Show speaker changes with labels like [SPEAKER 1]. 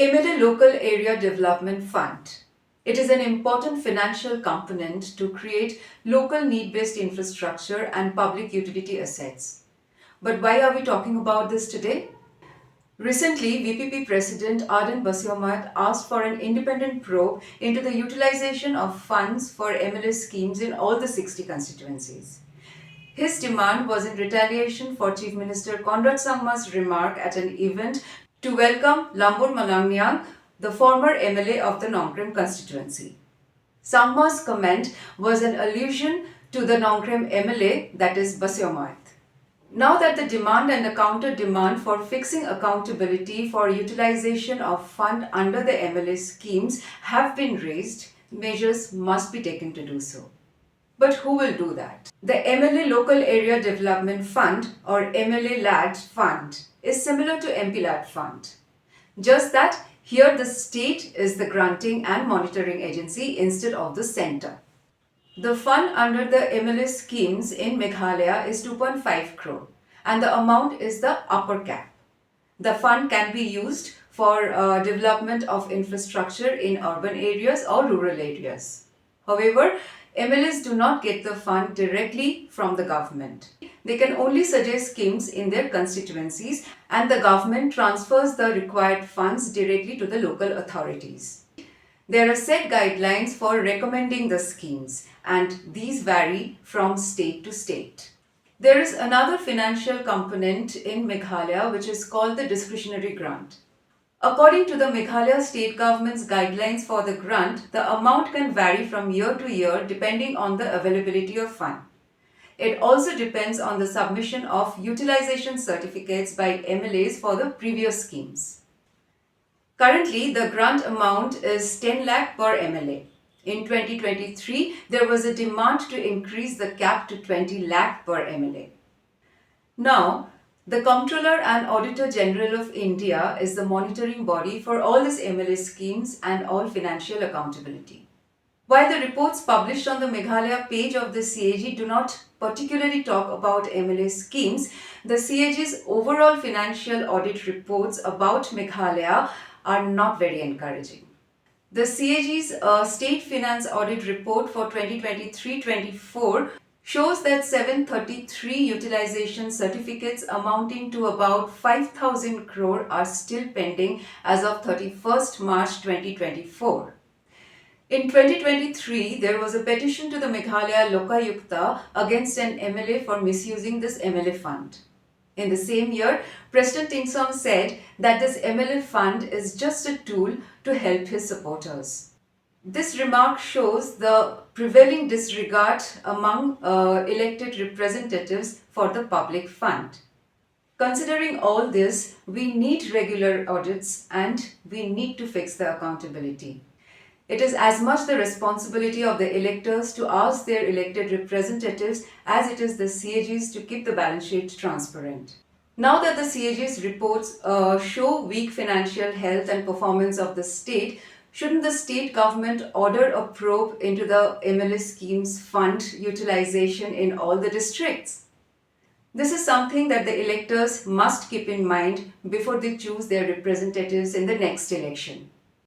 [SPEAKER 1] MLA Local Area Development Fund. It is an important financial component to create local need-based infrastructure and public utility assets. But why are we talking about this today? Recently, VPP President Ardent Basaiawmoit asked for an independent probe into the utilization of funds for MLA schemes in all the 60 constituencies. His demand was in retaliation for Chief Minister Conrad Sangma's remark at an event to welcome Lambur Malangnyang, the former MLA of the Nongkrem constituency. Sangma's comment was an allusion to the Nongkrem MLA, that is Basaiawmoit. Now that the demand and the counter-demand for fixing accountability for utilization of fund under the MLA schemes have been raised, measures must be taken to do so. But who will do that? The MLA Local Area Development Fund or MLA LAD fund is similar to MP LAD fund. Just that here the state is the granting and monitoring agency instead of the centre. The fund under the MLA schemes in Meghalaya is 2.5 crore and the amount is the upper cap. The fund can be used for development of infrastructure in urban areas or rural areas. However, MLAs do not get the fund directly from the government. They can only suggest schemes in their constituencies and the government transfers the required funds directly to the local authorities. There are set guidelines for recommending the schemes and these vary from state to state. There is another financial component in Meghalaya which is called the discretionary grant. According to the Meghalaya state government's guidelines for the grant, the amount can vary from year to year depending on the availability of fund. It also depends on the submission of utilization certificates by MLAs for the previous schemes. Currently, the grant amount is 10 lakh per MLA. In 2023, there was a demand to increase the cap to 20 lakh per MLA. Now, the Comptroller and Auditor General of India is the monitoring body for all these MLA schemes and all financial accountability. While the reports published on the Meghalaya page of the CAG do not particularly talk about MLA schemes, the CAG's overall financial audit reports about Meghalaya are not very encouraging. The CAG's State Finance Audit Report for 2023-24 shows that 733 utilization certificates amounting to about 5,000 crore are still pending as of 31st March 2024. In 2023, there was a petition to the Meghalaya Lokayukta against an MLA for misusing this MLA fund. In the same year, President Tingsom said that this MLA fund is just a tool to help his supporters. This remark shows the prevailing disregard among elected representatives for the public fund. Considering all this, we need regular audits and we need to fix the accountability. It is as much the responsibility of the electors to ask their elected representatives as it is the CAGs to keep the balance sheet transparent. Now that the CAG's reports show weak financial health and performance of the state, shouldn't the state government order a probe into the MLA schemes fund utilization in all the districts? This is something that the electors must keep in mind before they choose their representatives in the next election.